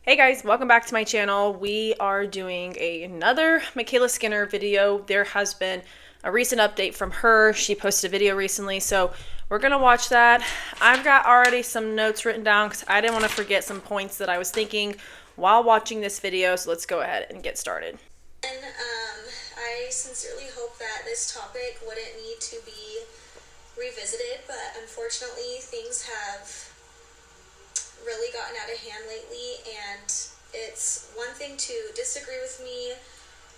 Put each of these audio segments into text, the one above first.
Hey guys, welcome back to my channel. We are doing another MyKayla Skinner video. There has been a recent update from her. She posted a video recently, so we're gonna watch that. I've got already some notes written down because I didn't want to forget some points that I was thinking while watching this video, so let's go ahead and get started. I sincerely hope that this topic wouldn't need to be revisited, but unfortunately things have really gotten out of hand lately, and it's one thing to disagree with me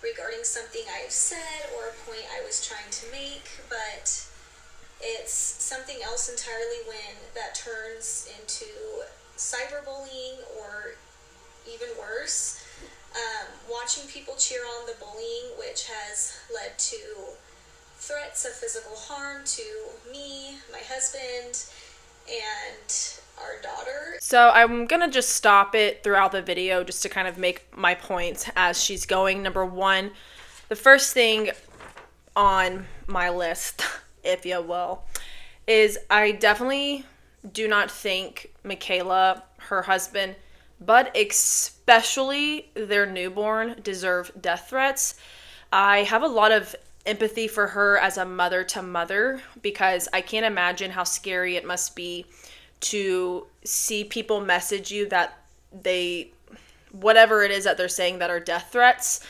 regarding something I've said or a point I was trying to make, but it's something else entirely when that turns into cyberbullying or even worse. Watching people cheer on the bullying, which has led to threats of physical harm to me, my husband, and our daughter. So I'm gonna just stop it throughout the video just to kind of make my points as she's going. Number one, the first thing on my list, if you will, is I definitely do not think MyKayla, her husband, but especially their newborn, deserve death threats. I have a lot of empathy for her as a mother to mother because I can't imagine how scary it must be to see people message you that whatever it is that they're saying that are death threats.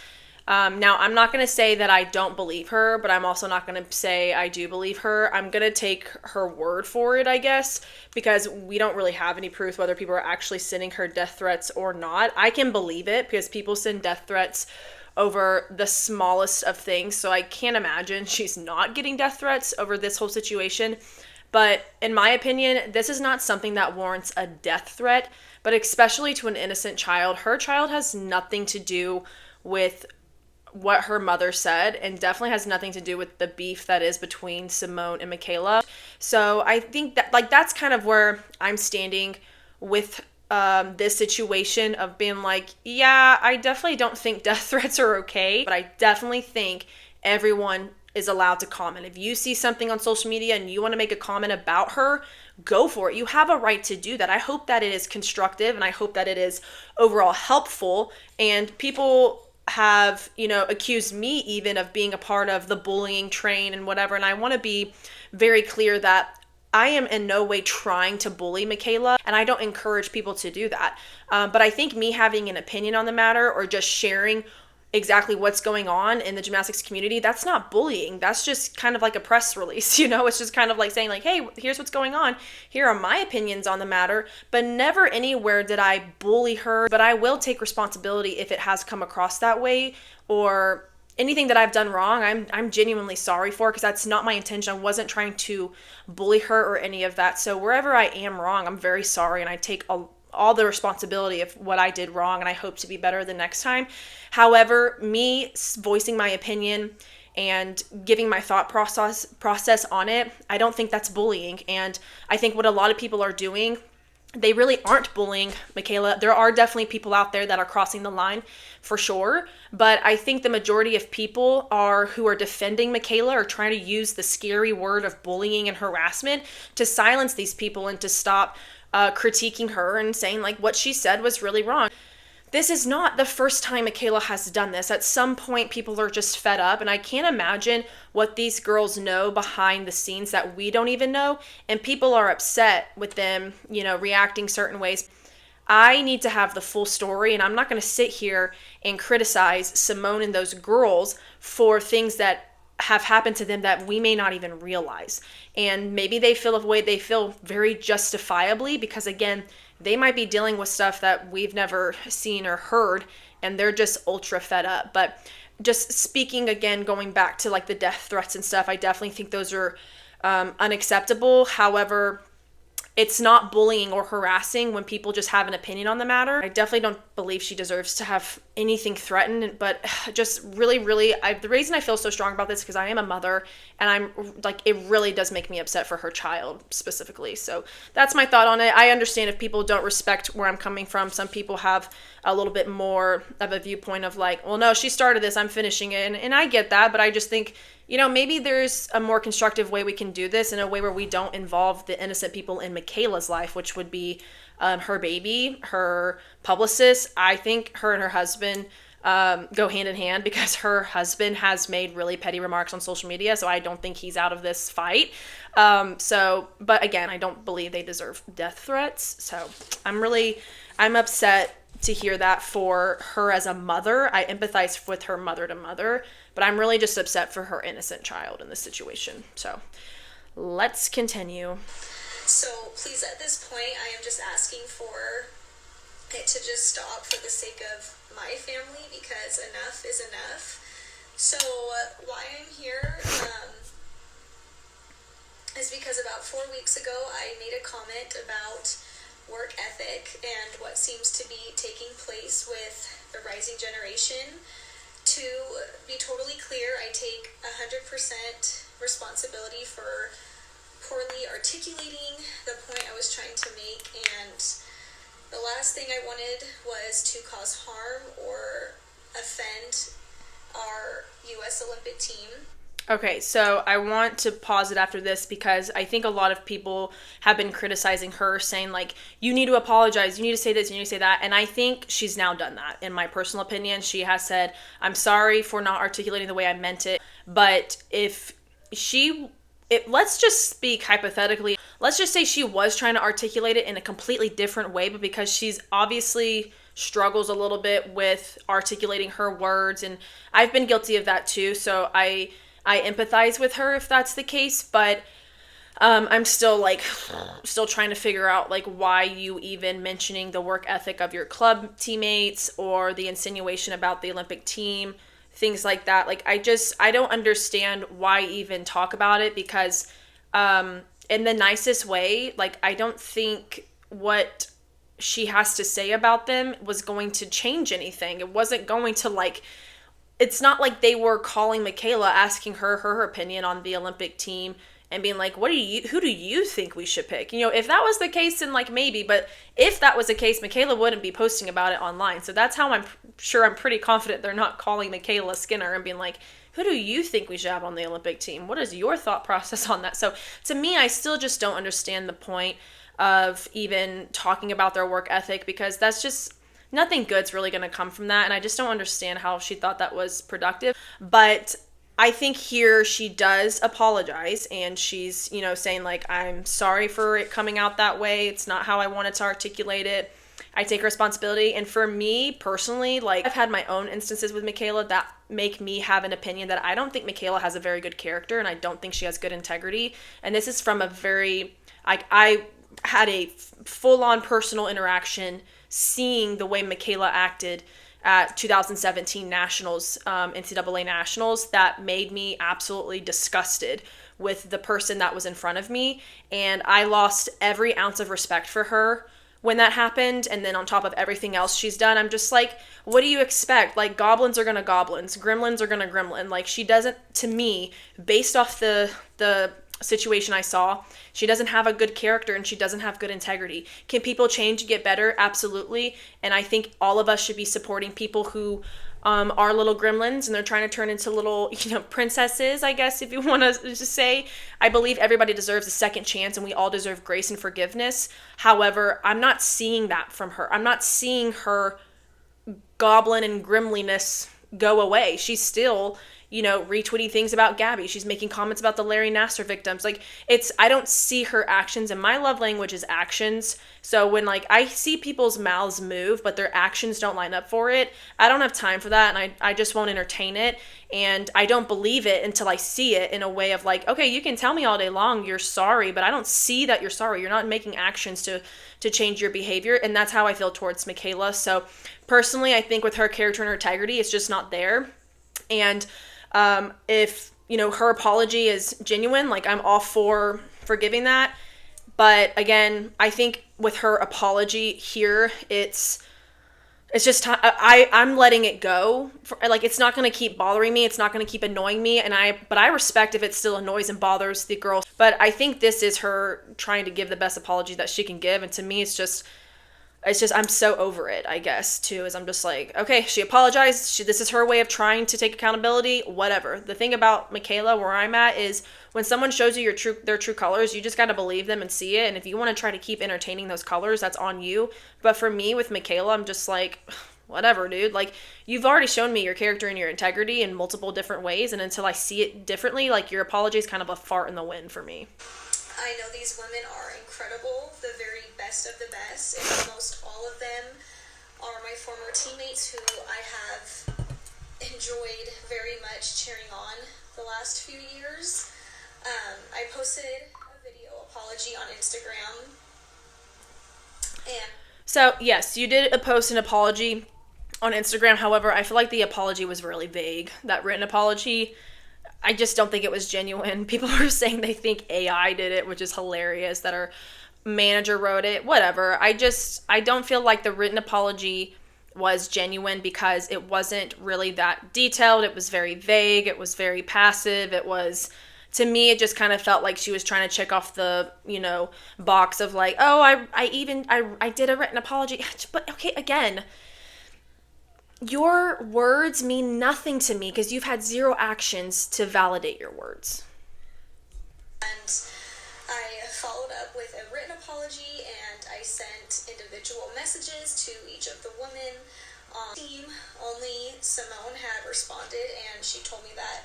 Now, I'm not going to say that I don't believe her, but I'm also not going to say I do believe her. I'm going to take her word for it, I guess, because we don't really have any proof whether people are actually sending her death threats or not. I can believe it because people send death threats over the smallest of things, so I can't imagine she's not getting death threats over this whole situation. But in my opinion, this is not something that warrants a death threat, but especially to an innocent child. Her child has nothing to do with what her mother said, and definitely has nothing to do with the beef that is between Simone and MyKayla. So I think that that's kind of where I'm standing with this situation of being like, yeah, I definitely don't think death threats are okay, but I definitely think everyone is allowed to comment. If you see something on social media and you want to make a comment about her, go for it. You have a right to do that. I hope that it is constructive and I hope that it is overall helpful. And people have, accused me even of being a part of the bullying train and whatever. And I want to be very clear that I am in no way trying to bully MyKayla, and I don't encourage people to do that. But I think me having an opinion on the matter or just sharing exactly what's going on in the gymnastics community, that's not bullying. That's just kind of like a press release, It's just kind of like saying like, hey, here's what's going on. Here are my opinions on the matter, but never anywhere did I bully her. But I will take responsibility if it has come across that way or anything that I've done wrong. I'm genuinely sorry for, because that's not my intention. I wasn't trying to bully her or any of that. So wherever I am wrong, I'm very sorry, and I take all the responsibility of what I did wrong, and I hope to be better the next time. However, me voicing my opinion and giving my thought process on it, I don't think that's bullying. And I think what a lot of people are doing, they really aren't bullying MyKayla. There are definitely people out there that are crossing the line for sure, but I think the majority of people who are defending MyKayla are trying to use the scary word of bullying and harassment to silence these people and to stop critiquing her and saying like what she said was really wrong. This is not the first time MyKayla has done this. At some point, people are just fed up, and I can't imagine what these girls know behind the scenes that we don't even know, and people are upset with them, reacting certain ways. I need to have the full story, and I'm not going to sit here and criticize Simone and those girls for things that have happened to them that we may not even realize. And maybe they feel the way they feel very justifiably because, again, they might be dealing with stuff that we've never seen or heard, and they're just ultra fed up. But just speaking again, going back to like the death threats and stuff, I definitely think those are unacceptable. However, it's not bullying or harassing when people just have an opinion on the matter. I definitely don't believe she deserves to have anything threatened, but just really, the reason I feel so strong about this is because I am a mother, and I'm like, it really does make me upset for her child specifically. So that's my thought on it. I understand if people don't respect where I'm coming from. Some people have a little bit more of a viewpoint of like, well, no, she started this, I'm finishing it. And I get that, but I just think, maybe there's a more constructive way we can do this in a way where we don't involve the innocent people in MyKayla's life, which would be her baby, her publicist. I think her and her husband go hand in hand because her husband has made really petty remarks on social media, so I don't think he's out of this fight. But again, I don't believe they deserve death threats. So I'm upset to hear that for her as a mother. I empathize with her mother to mother, but I'm really just upset for her innocent child in this situation. So let's continue. So please, at this point, I am just asking for it to just stop for the sake of my family, because enough is enough. So why I'm here is because about 4 weeks ago I made a comment about work ethic and what seems to be taking place with the rising generation. To be totally clear, I take 100% responsibility for poorly articulating the point I was trying to make, and the last thing I wanted was to cause harm or offend our U.S. Olympic team. Okay, so I want to pause it after this because I think a lot of people have been criticizing her, saying, like, you need to apologize, you need to say this, you need to say that, and I think she's now done that. In my personal opinion, she has said, I'm sorry for not articulating the way I meant it, but let's just speak hypothetically. Let's just say she was trying to articulate it in a completely different way, but because she's obviously struggles a little bit with articulating her words, and I've been guilty of that too, so I empathize with her if that's the case, but I'm still trying to figure out like why you even mentioning the work ethic of your club teammates or the insinuation about the Olympic team, things like that. Like I don't understand why even talk about it, because in the nicest way, like I don't think what she has to say about them was going to change anything. It wasn't going to it's not like they were calling MyKayla, asking her opinion on the Olympic team and being like, who do you think we should pick? You know, if that was the case, then maybe, but if that was the case, MyKayla wouldn't be posting about it online. So that's how I'm pretty confident they're not calling MyKayla Skinner and being like, who do you think we should have on the Olympic team? What is your thought process on that? So to me, I still just don't understand the point of even talking about their work ethic, because that's just, nothing good's really going to come from that. And I just don't understand how she thought that was productive. But I think here she does apologize, and she's, saying I'm sorry for it coming out that way. It's not how I wanted to articulate it. I take responsibility. And for me personally, I've had my own instances with MyKayla that make me have an opinion that I don't think MyKayla has a very good character, and I don't think she has good integrity. And this is from a very, I had a full-on personal interaction seeing the way MyKayla acted at 2017 Nationals, NCAA Nationals, that made me absolutely disgusted with the person that was in front of me. And I lost every ounce of respect for her when that happened. And then on top of everything else she's done, I'm just like, what do you expect? Goblins are going to goblins. Gremlins are going to gremlin. She doesn't, to me, based off the situation I saw, she doesn't have a good character and she doesn't have good integrity. Can people change and get better? Absolutely. And I think all of us should be supporting people who are little gremlins and they're trying to turn into little, princesses, I guess, if you want to just say. I believe everybody deserves a second chance and we all deserve grace and forgiveness. However, I'm not seeing that from her. I'm not seeing her goblin and gremliness go away. She's still, retweeting things about Gabby. She's making comments about the Larry Nassar victims. I don't see her actions, and my love language is actions. So when I see people's mouths move, but their actions don't line up for it, I don't have time for that, and I just won't entertain it. And I don't believe it until I see it in a way of okay, you can tell me all day long you're sorry, but I don't see that you're sorry. You're not making actions to change your behavior, and that's how I feel towards MyKayla. So personally, I think with her character and her integrity, it's just not there. And if, her apology is genuine, I'm all for forgiving that. But again, I think with her apology here, it's just, I'm letting it go. It's not going to keep bothering me. It's not going to keep annoying me. But I respect if it still annoys and bothers the girl. But I think this is her trying to give the best apology that she can give. And to me, it's just, it's just, I'm so over it, I guess, too, is I'm just like, okay, she apologized. This is her way of trying to take accountability, whatever. The thing about MyKayla, where I'm at, is when someone shows you their true colors, you just got to believe them and see it. And if you want to try to keep entertaining those colors, that's on you. But for me, with MyKayla, I'm just like, whatever, dude. Like, you've already shown me your character and your integrity in multiple different ways. And until I see it differently, like, your apology is kind of a fart in the wind for me. I know these women are incredible, the very best of the best, and almost all of them are my former teammates who I have enjoyed very much cheering on the last few years. I posted a video apology on Instagram, and so yes, you did post an apology on Instagram. However, I feel like the apology was really vague. That written apology, I just don't think it was genuine. People are saying they think AI did it, which is hilarious, that our manager wrote it, whatever. I don't feel like the written apology was genuine because it wasn't really that detailed. It was very vague. It was very passive. It was, to me, it just kind of felt like she was trying to check off the, box of like, oh, I did a written apology. But okay, again, your words mean nothing to me because you've had zero actions to validate your words. And I followed up with a written apology, and I sent individual messages to each of the women on the team. Only Simone had responded, and she told me that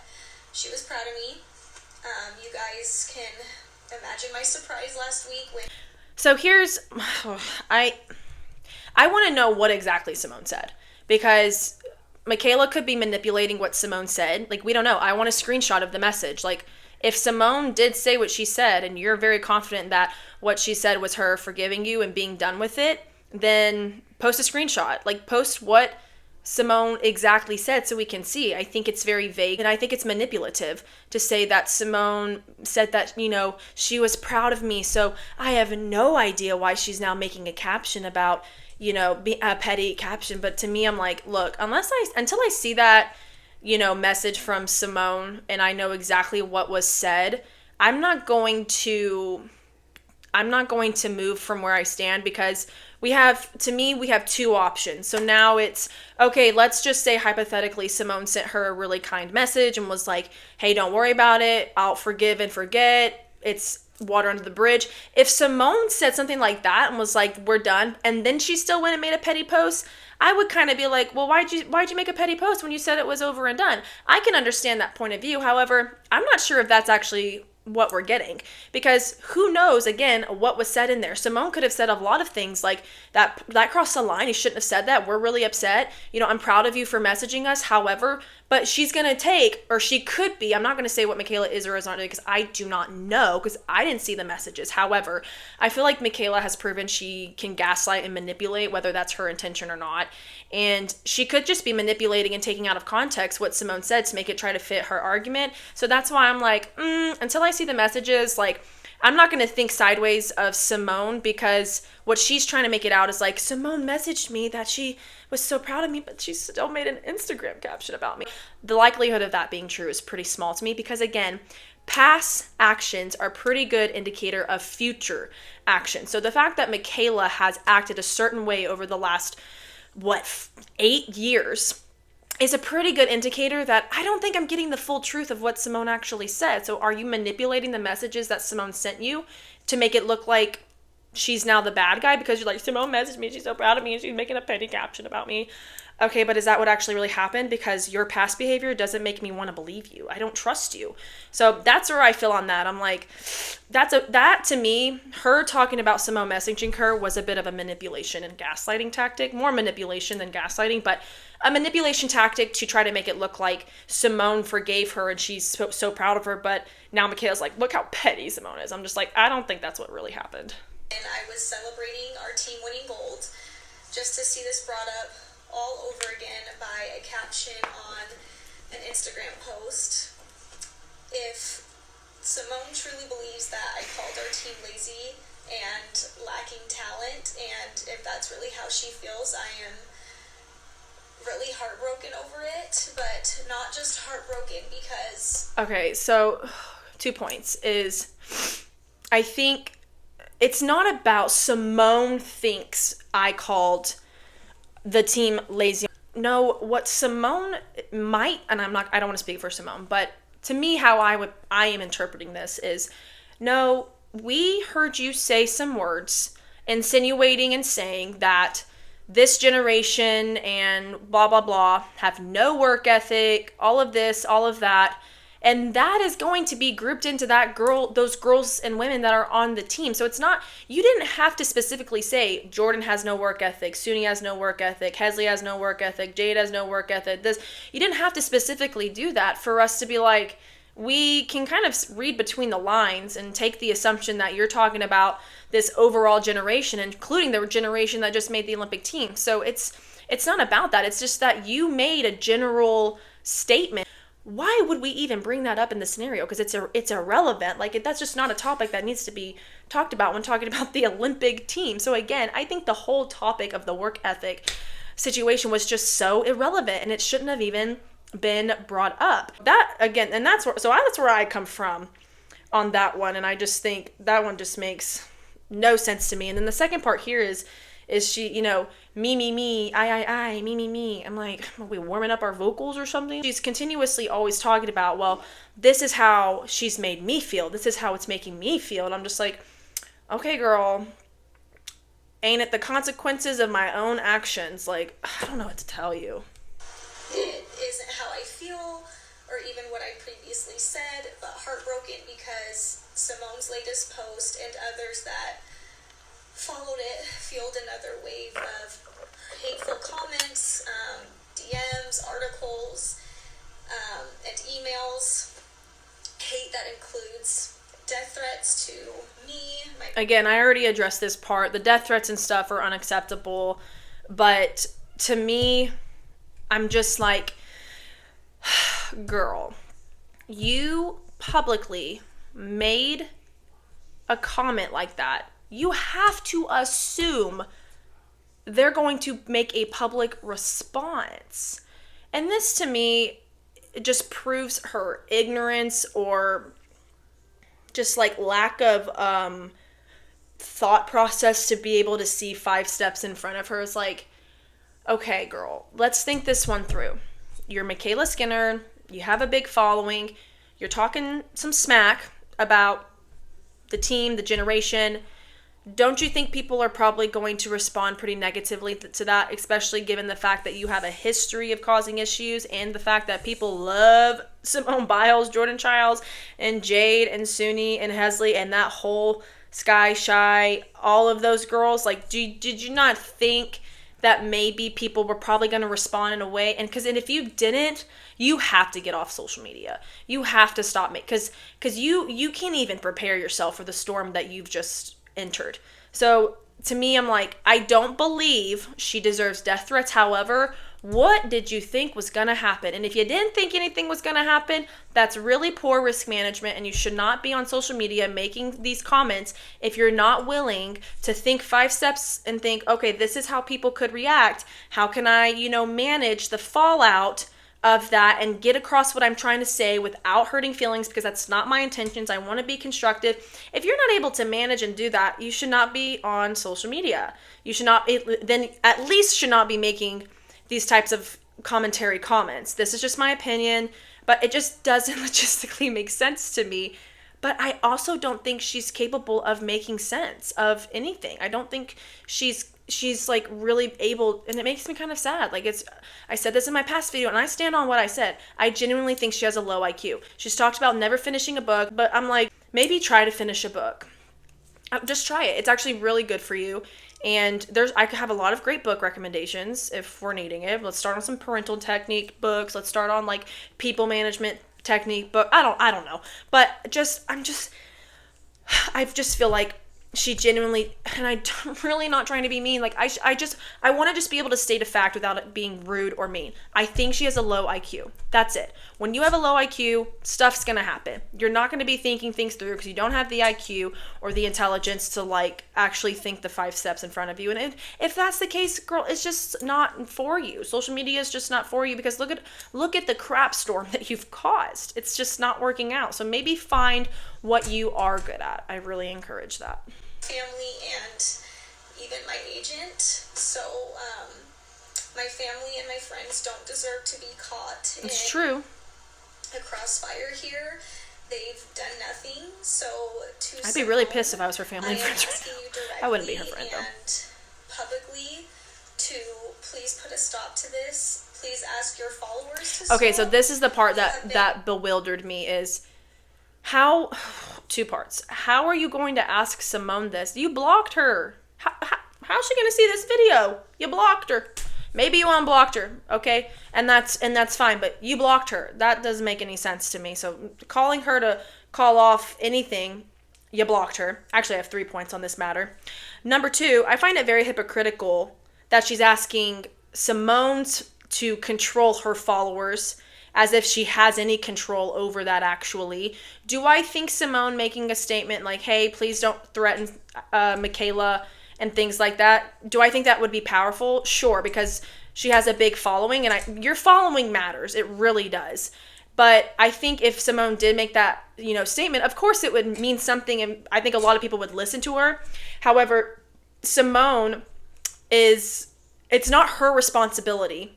she was proud of me. You guys can imagine my surprise last week when... So here's... I want to know what exactly Simone said. Because MyKayla could be manipulating what Simone said. Like, we don't know. I want a screenshot of the message. Like, if Simone did say what she said and you're very confident that what she said was her forgiving you and being done with it, then post a screenshot. Like, post what Simone exactly said so we can see. I think it's very vague, and I think it's manipulative to say that Simone said that, she was proud of me. So I have no idea why she's now making a caption about, a petty caption. But to me, I'm like, look, until I see that, message from Simone and I know exactly what was said, I'm not going to move from where I stand, because we have two options. So now it's, okay, let's just say hypothetically Simone sent her a really kind message and was like, hey, don't worry about it. I'll forgive and forget. It's water under the bridge. If Simone said something like that and was like, we're done, and then she still went and made a petty post, I would kind of be like, well, why'd you make a petty post when you said it was over and done? I can understand that point of view. However, I'm not sure if that's actually what we're getting, because who knows, again, what was said in there. Simone could have said a lot of things like that crossed the line. He shouldn't have said that. We're really upset. I'm proud of you for messaging us. However, but she's going to take, or she could be, I'm not going to say what MyKayla is or is not doing because I do not know, because I didn't see the messages. However, I feel like MyKayla has proven she can gaslight and manipulate, whether that's her intention or not. And she could just be manipulating and taking out of context what Simone said to make it try to fit her argument. So that's why I'm like, until I see the messages, like, I'm not going to think sideways of Simone, because what she's trying to make it out is like, Simone messaged me that she was so proud of me, but she still made an Instagram caption about me. The likelihood of that being true is pretty small to me, because again, past actions are a pretty good indicator of future action. So the fact that MyKayla has acted a certain way over the last, 8 years is a pretty good indicator that I don't think I'm getting the full truth of what Simone actually said. So are you manipulating the messages that Simone sent you to make it look like she's now the bad guy because you're like, Simone messaged me, she's so proud of me, and she's making a petty caption about me? Okay, but is that what actually really happened? Because your past behavior doesn't make me want to believe you. I don't trust you. So that's where I feel on that. I'm like, that to me, her talking about Simone messaging her was a bit of a manipulation and gaslighting tactic. More manipulation than gaslighting, but a manipulation tactic to try to make it look like Simone forgave her and she's so proud of her. But now MyKayla's like, look how petty Simone is. I'm just like, I don't think that's what really happened. And I was celebrating our team winning gold, just to see this brought up all over again by a caption on an Instagram post. If Simone truly believes that I called our team lazy and lacking talent, and if that's really how she feels, I am really heartbroken over it, but not just heartbroken because... Okay, so 2 points is, I think it's not about Simone thinks I called the team lazy. No, what Simone might, and I don't want to speak for Simone, but to me, how I am interpreting this is, no, we heard you say some words insinuating and saying that this generation and blah, blah, blah have no work ethic, all of this, all of that. And that is going to be grouped into those girls and women that are on the team. So it's not, you didn't have to specifically say Jordan has no work ethic, Suni has no work ethic, Hesley has no work ethic, Jade has no work ethic. You didn't have to specifically do that for us to be like, we can kind of read between the lines and take the assumption that you're talking about this overall generation, including the generation that just made the Olympic team. So it's not about that. It's just that you made a general statement. Why would we even bring that up in the scenario? Because it's irrelevant. Like, that's just not a topic that needs to be talked about when talking about the Olympic team. So again, I think the whole topic of the work ethic situation was just so irrelevant, and it shouldn't have even been brought up. That again, and that's where I come from on that one, and I just think that one just makes no sense to me. And then the second part here is she, me, I, me. I'm like, are we warming up our vocals or something? She's continuously always talking about, well, this is how she's made me feel. This is how it's making me feel. And I'm just like, okay, girl, ain't it the consequences of my own actions? Like, I don't know what to tell you. It isn't how I feel or even what I previously said, but heartbroken because Simone's latest post and others that followed it fueled another wave of hateful comments, DMs, articles, and emails. Hate that includes death threats to me. Again, I already addressed this part. The death threats and stuff are unacceptable, but to me, I'm just like, girl, you publicly made a comment like that. You have to assume they're going to make a public response. And this, to me, it just proves her ignorance or just like lack of thought process to be able to see 5 steps in front of her. Is like, okay, girl, let's think this one through. You're MyKayla Skinner. You have a big following. You're talking some smack about the team, the generation. Don't you think people are probably going to respond pretty negatively to that, especially given the fact that you have a history of causing issues and the fact that people love Simone Biles, Jordan Childs, and Jade, and Suni, and Hesley, and that whole Sky Shy, all of those girls? Like, did you not think that maybe people were probably going to respond in a way? And if you didn't, you have to get off social media. You have to stop because you can't even prepare yourself for the storm that you've just entered. So to me, I'm like, I don't believe she deserves death threats. However, what did you think was going to happen? And if you didn't think anything was going to happen, that's really poor risk management, and you should not be on social media making these comments if you're not willing to think 5 steps and think, okay, this is how people could react. How can I, manage the fallout of that and get across what I'm trying to say without hurting feelings, because that's not my intentions. I want to be constructive. If you're not able to manage and do that, you should not be on social media. You should not, then at least should not be making these types of commentary comments. This is just my opinion, but it just doesn't logistically make sense to me. But I also don't think she's capable of making sense of anything. I don't think she's like really able, and it makes me kind of sad. Like, I said this in my past video, and I stand on what I said. I genuinely think she has a low IQ. She's talked about never finishing a book, but I'm like, maybe try to finish a book. Just try it. It's actually really good for you. And I could have a lot of great book recommendations if we're needing it. Let's start on some parental technique books. Let's start on like people management technique book. I don't know. But I just feel like she genuinely, and I'm really not trying to be mean. Like, I want to just be able to state a fact without it being rude or mean. I think she has a low IQ. That's it. When you have a low IQ, stuff's going to happen. You're not going to be thinking things through because you don't have the IQ or the intelligence to like actually think the 5 steps in front of you. And if that's the case, girl, it's just not for you. Social media is just not for you, because look at the crap storm that you've caused. It's just not working out. So maybe find what you are good at. I really encourage that. family and even my agent. So my family and my friends don't deserve to be caught It's true. A crossfire here. They've done nothing. So I'd be really pissed if I was her family and friends right now. I wouldn't be her friend though. And publicly to please put a stop to this. Please ask your followers to Okay, stop. so this is the part that bewildered me is how, two parts. How are you going to ask Simone this? You blocked her. How's she going to see this video? You blocked her. Maybe you unblocked her, okay? And that's fine, but you blocked her. That doesn't make any sense to me. So calling her to call off anything, you blocked her. Actually, I have 3 points on this matter. Number 2, I find it very hypocritical that she's asking Simone to control her followers as if she has any control over that actually. Do I think Simone making a statement like, hey, please don't threaten MyKayla and things like that, do I think that would be powerful? Sure, because she has a big following, and your following matters. It really does. But I think if Simone did make that, statement, of course it would mean something, and I think a lot of people would listen to her. However, Simone it's not her responsibility.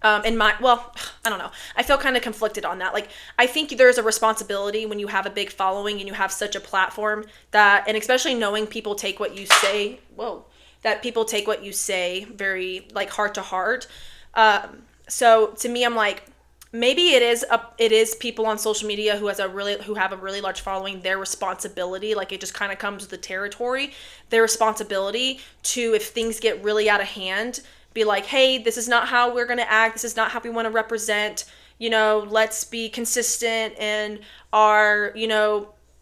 I don't know. I feel kind of conflicted on that. Like, I think there's a responsibility when you have a big following and you have such a platform that, and especially knowing people take what you say, that people take what you say very, like, heart to heart. So to me, I'm like, maybe it is people on social media who have a really large following, their responsibility, like it just kind of comes with the territory, their responsibility to, if things get really out of hand, be like, hey, this is not how we're going to act. This is not how we want to represent, let's be consistent in our,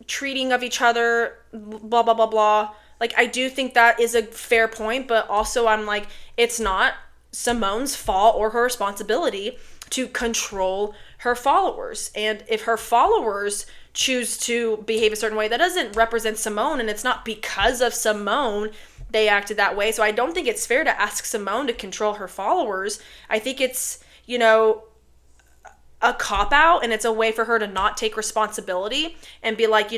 treating of each other, blah, blah, blah, blah. Like, I do think that is a fair point, but also I'm like, it's not Simone's fault or her responsibility to control her followers. And if her followers choose to behave a certain way, that doesn't represent Simone, and it's not because of Simone they acted that way. So I don't think it's fair to ask Simone to control her followers. I think it's, a cop-out, and it's a way for her to not take responsibility and be like,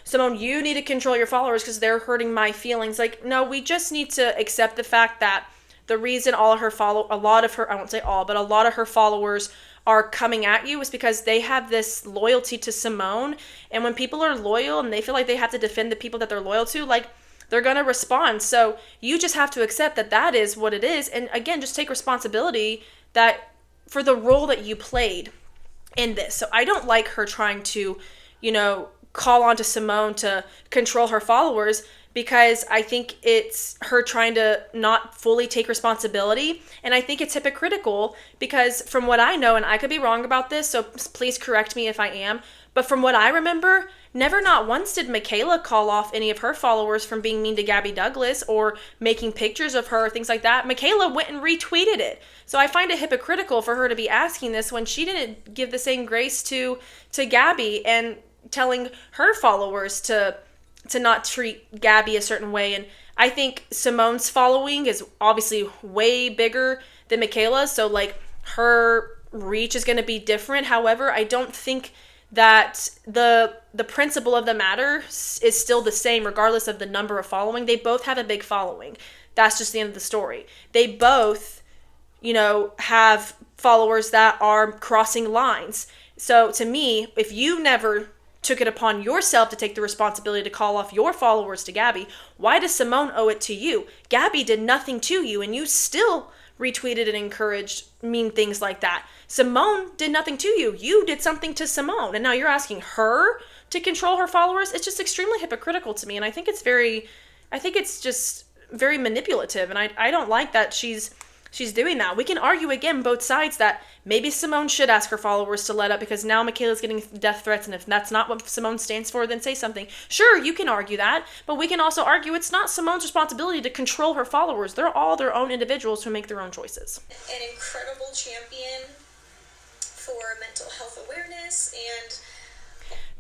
Simone, you need to control your followers because they're hurting my feelings. Like, no, we just need to accept the fact that the reason a lot of her followers are coming at you is because they have this loyalty to Simone. And when people are loyal and they feel like they have to defend the people that they're loyal to, like, they're going to respond. So you just have to accept that is what it is. And again, just take responsibility that for the role that you played in this. So I don't like her trying to, call on to Simone to control her followers, because I think it's her trying to not fully take responsibility. And I think it's hypocritical because from what I know, and I could be wrong about this, so please correct me if I am, but from what I remember, never not once did MyKayla call off any of her followers from being mean to Gabby Douglas or making pictures of her, things like that. MyKayla went and retweeted it. So I find it hypocritical for her to be asking this when she didn't give the same grace to Gabby and telling her followers to not treat Gabby a certain way. And I think Simone's following is obviously way bigger than MyKayla's, so like her reach is going to be different. However, I don't think that the principle of the matter is still the same regardless of the number of following. They both have a big following. That's just the end of the story. They both, have followers that are crossing lines. So to me, if you never took it upon yourself to take the responsibility to call off your followers to Gabby, why does Simone owe it to you? Gabby did nothing to you, and you still retweeted and encouraged mean things like that. Simone did nothing to you. You did something to Simone, and now you're asking her to control her followers. It's just extremely hypocritical to me, and I think it's just very manipulative, and I don't like that she's doing that. We can argue again both sides that maybe Simone should ask her followers to let up because now MyKayla's getting death threats, and if that's not what Simone stands for, then say something. Sure, you can argue that, but we can also argue it's not Simone's responsibility to control her followers. They're all their own individuals who make their own choices. An incredible champion for mental health awareness, and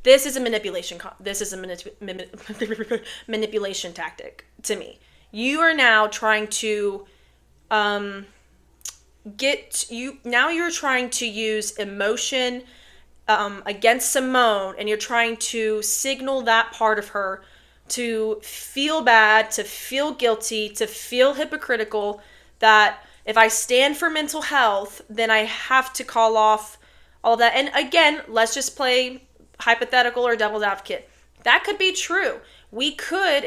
this is a manipulation. This is a manipulation tactic to me. You are now trying to you're trying to use emotion against Simone, and you're trying to signal that part of her to feel bad, to feel guilty, to feel hypocritical that if I stand for mental health, then I have to call off all of that. And again, let's just play hypothetical or devil's advocate. That could be true. We could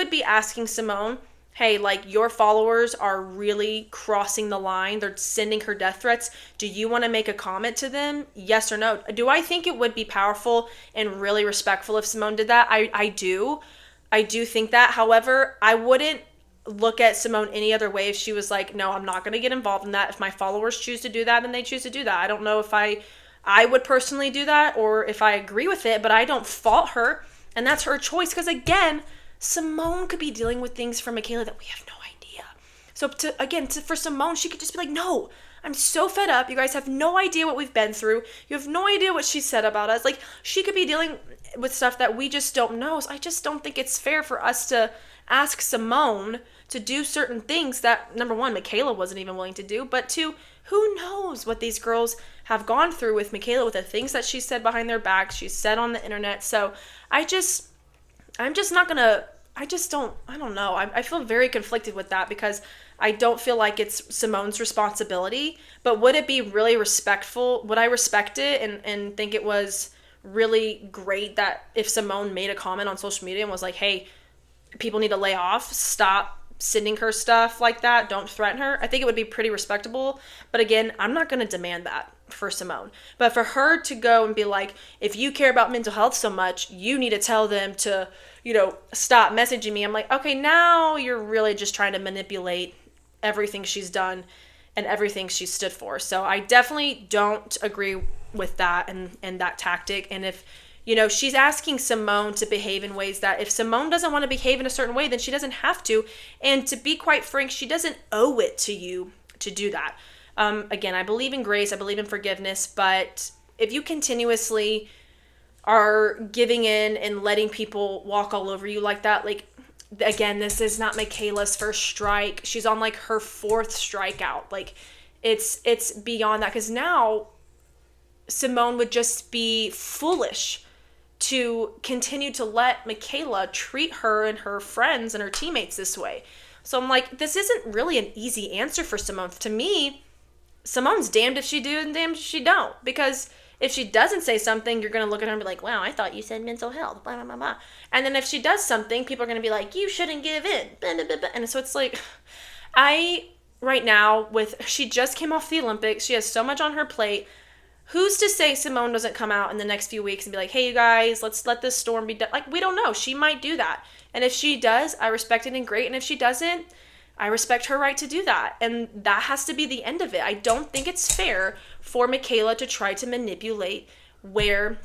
be asking Simone, hey, like, your followers are really crossing the line. They're sending her death threats. Do you want to make a comment to them? Yes or no? Do I think it would be powerful and really respectful if Simone did that? I do. I do think that. However, I wouldn't look at Simone any other way if she was like, no, I'm not going to get involved in that. If my followers choose to do that, then they choose to do that. I don't know if I would personally do that or if I agree with it, but I don't fault her. And that's her choice. Because again, Simone could be dealing with things from MyKayla that we have no idea. So for Simone, she could just be like, no, I'm so fed up. You guys have no idea what we've been through. You have no idea what she said about us. Like, she could be dealing with stuff that we just don't know. So I just don't think it's fair for us to ask Simone to do certain things that, number one, MyKayla wasn't even willing to do, but two, who knows what these girls have gone through with MyKayla, with the things that she said behind their backs, she said on the internet. So I'm just not gonna, I don't know. I feel very conflicted with that because I don't feel like it's Simone's responsibility, but would it be really respectful? Would I respect it and think it was really great that if Simone made a comment on social media and was like, hey, people need to lay off, stop sending her stuff like that, don't threaten her, I think it would be pretty respectable. But again, I'm not going to demand that for Simone. But for her to go and be like, if you care about mental health so much, you need to tell them to, stop messaging me. I'm like, okay, now you're really just trying to manipulate everything she's done and everything she stood for. So I definitely don't agree with that and that tactic. And if she's asking Simone to behave in ways that if Simone doesn't want to behave in a certain way, then she doesn't have to. And to be quite frank, she doesn't owe it to you to do that. Again, I believe in grace. I believe in forgiveness. But if you continuously are giving in and letting people walk all over you like that, like, again, this is not MyKayla's first strike. She's on like her fourth strikeout. Like, it's beyond that, because now Simone would just be foolish to continue to let MyKayla treat her and her friends and her teammates this way. So I'm like, this isn't really an easy answer for Simone. To me, Simone's damned if she do and damned if she don't. Because if she doesn't say something, you're going to look at her and be like, wow, I thought you said mental health, blah, blah, blah, blah. And then if she does something, people are going to be like, you shouldn't give in, blah, blah, blah, blah. And so it's like, right now, she just came off the Olympics. She has so much on her plate. Who's to say Simone doesn't come out in the next few weeks and be like, hey, you guys, let's let this storm be done. Like, we don't know. She might do that. And if she does, I respect it and great. And if she doesn't, I respect her right to do that. And that has to be the end of it. I don't think it's fair for MyKayla to try to manipulate where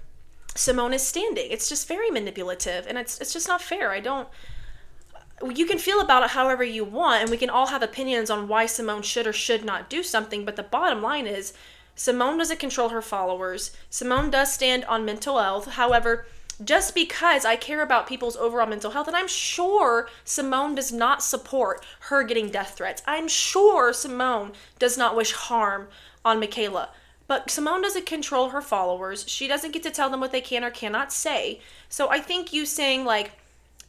Simone is standing. It's just very manipulative. And it's just not fair. You can feel about it however you want. And we can all have opinions on why Simone should or should not do something. But the bottom line is, Simone doesn't control her followers. Simone does stand on mental health. However, just because I care about people's overall mental health, and I'm sure Simone does not support her getting death threats. I'm sure Simone does not wish harm on MyKayla. But Simone doesn't control her followers. She doesn't get to tell them what they can or cannot say. So I think you saying like,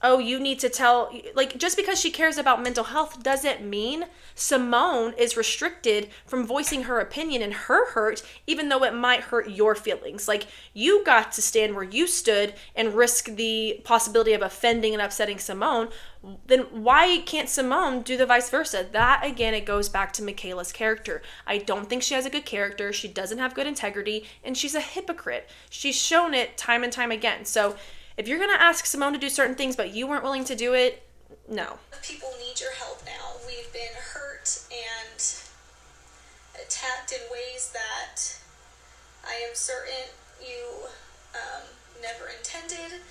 oh, you need to tell, like, just because she cares about mental health doesn't mean Simone is restricted from voicing her opinion and her hurt, even though it might hurt your feelings. Like, you got to stand where you stood and risk the possibility of offending and upsetting Simone. Then why can't Simone do the vice versa? That, again, it goes back to MyKayla's character. I don't think she has a good character. She doesn't have good integrity, and she's a hypocrite. She's shown it time and time again. So if you're going to ask Simone to do certain things, but you weren't willing to do it, no. People need your help now. We've been hurt and attacked in ways that I am certain you never intended.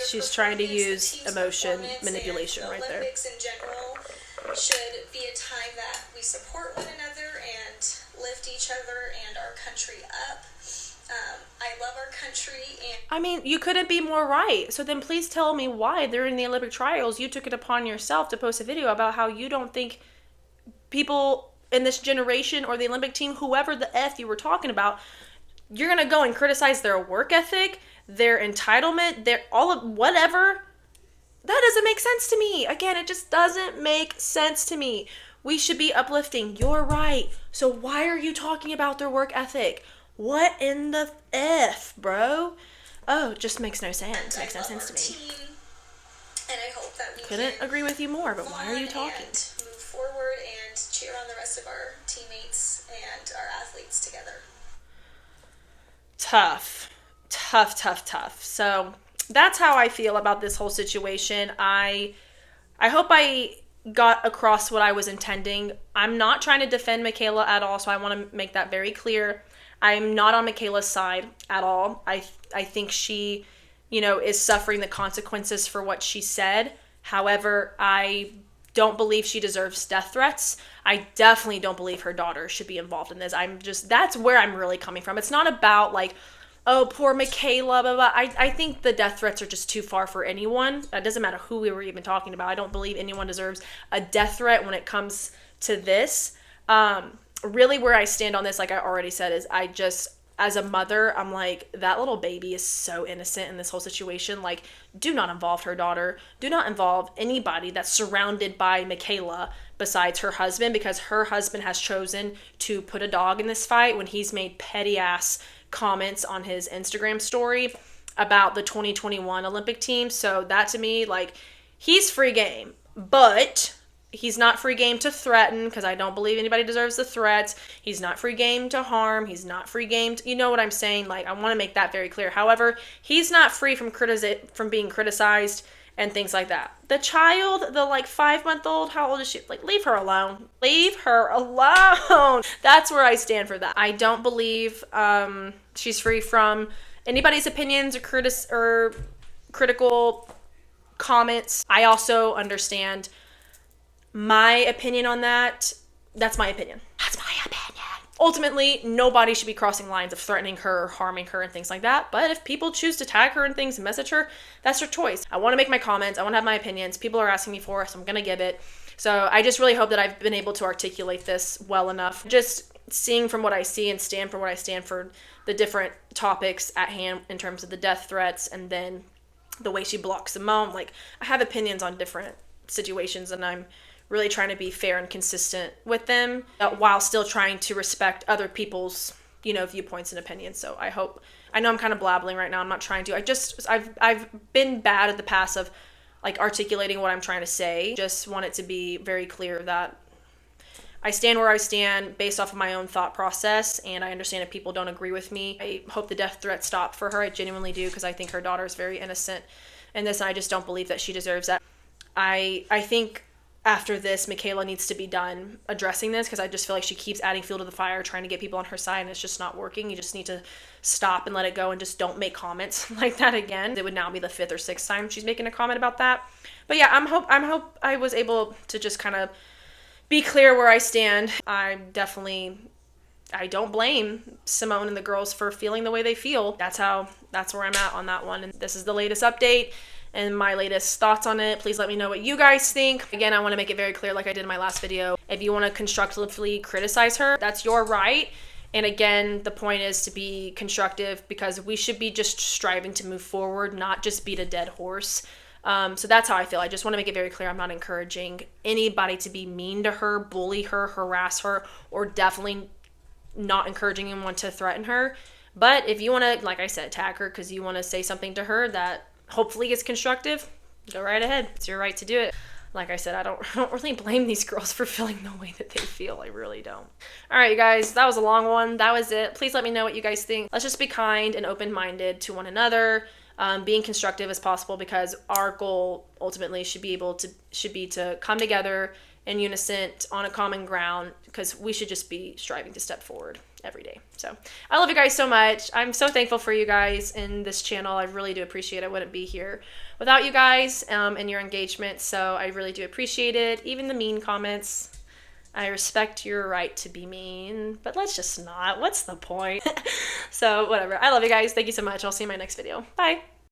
She's trying to use emotion manipulation right there. Olympics in general should be a time that we support one another and lift each other and our country up. I love our country, and I mean, you couldn't be more right. So then please tell me why during the Olympic trials you took it upon yourself to post a video about how you don't think people in this generation or the Olympic team, whoever the F you were talking about, you're going to go and criticize their work ethic, their entitlement, their all of whatever. That doesn't make sense to me. Again, it just doesn't make sense to me. We should be uplifting. You're right. So why are you talking about their work ethic? What in the F, bro? Oh, it just makes no sense. Makes no sense to me. Team, and I hope that we couldn't agree with you more, but why are you talking? And move forward and cheer on the rest of our teammates and our athletes together. Tough. So that's how I feel about this whole situation. I hope I got across what I was intending. I'm not trying to defend MyKayla at all, so I want to make that very clear. I'm not on MyKayla's side at all. I think she, is suffering the consequences for what she said. However, I don't believe she deserves death threats. I definitely don't believe her daughter should be involved in this. That's where I'm really coming from. It's not about like, oh, poor MyKayla, blah, blah. I think the death threats are just too far for anyone. It doesn't matter who we were even talking about. I don't believe anyone deserves a death threat when it comes to this. Really where I stand on this, like I already said, is as a mother, I'm like, that little baby is so innocent in this whole situation. Like, do not involve her daughter. Do not involve anybody that's surrounded by MyKayla besides her husband, because her husband has chosen to put a dog in this fight when he's made petty ass comments on his Instagram story about the 2021 Olympic team. So that to me, like, he's free game, but he's not free game to threaten, because I don't believe anybody deserves the threats. He's not free game to harm. He's not free game to, you know what I'm saying? Like, I want to make that very clear. However, he's not free from being criticized and things like that. The child, the like 5-month-old, how old is she? Like, leave her alone. Leave her alone. That's where I stand for that. I don't believe she's free from anybody's opinions or critical comments. I also understand my opinion on that. That's my opinion. That's my opinion. Ultimately, nobody should be crossing lines of threatening her or harming her and things like that. But if people choose to tag her and things and message her, that's their choice. I want to make my comments. I want to have my opinions. People are asking me for it, so I'm going to give it. So I just really hope that I've been able to articulate this well enough. Just seeing from what I see and stand for what I stand for, the different topics at hand in terms of the death threats and then the way she blocks Simone. Like, I have opinions on different situations, and I'm really trying to be fair and consistent with them while still trying to respect other people's, viewpoints and opinions. So I know I'm kind of blabbling right now. I'm not trying to. I've been bad at the past of like articulating what I'm trying to say. Just want it to be very clear that I stand where I stand based off of my own thought process, and I understand if people don't agree with me. I hope the death threat stop for her. I genuinely do, because I think her daughter is very innocent in this, and I just don't believe that she deserves that. I think after this, MyKayla needs to be done addressing this, because I just feel like she keeps adding fuel to the fire, trying to get people on her side, and it's just not working. You just need to stop and let it go and just don't make comments like that again. It would now be the 5th or 6th time she's making a comment about that. But yeah, I hope I was able to just kind of be clear where I stand. I don't blame Simone and the girls for feeling the way they feel. That's where I'm at on that one. And this is the latest update and my latest thoughts on it. Please let me know what you guys think. Again, I want to make it very clear, like I did in my last video. If you want to constructively criticize her, that's your right. And again, the point is to be constructive, because we should be just striving to move forward, not just beat a dead horse. So that's how I feel. I just want to make it very clear. I'm not encouraging anybody to be mean to her, bully her, harass her, or definitely not encouraging anyone to threaten her. But if you want to, like I said, tag her because you want to say something to her that hopefully is constructive, go right ahead. It's your right to do it. Like I said, I don't really blame these girls for feeling the way that they feel. I really don't. All right, you guys, that was a long one. That was it. Please let me know what you guys think. Let's just be kind and open-minded to one another, being constructive as possible, because our goal ultimately should be to come together in unison on a common ground, because we should just be striving to step forward every day. So I love you guys so much. I'm so thankful for you guys in this channel. I really do appreciate it. I wouldn't be here without you guys and your engagement. So I really do appreciate it. Even the mean comments. I respect your right to be mean, but let's just not. What's the point? So whatever. I love you guys. Thank you so much. I'll see you in my next video. Bye.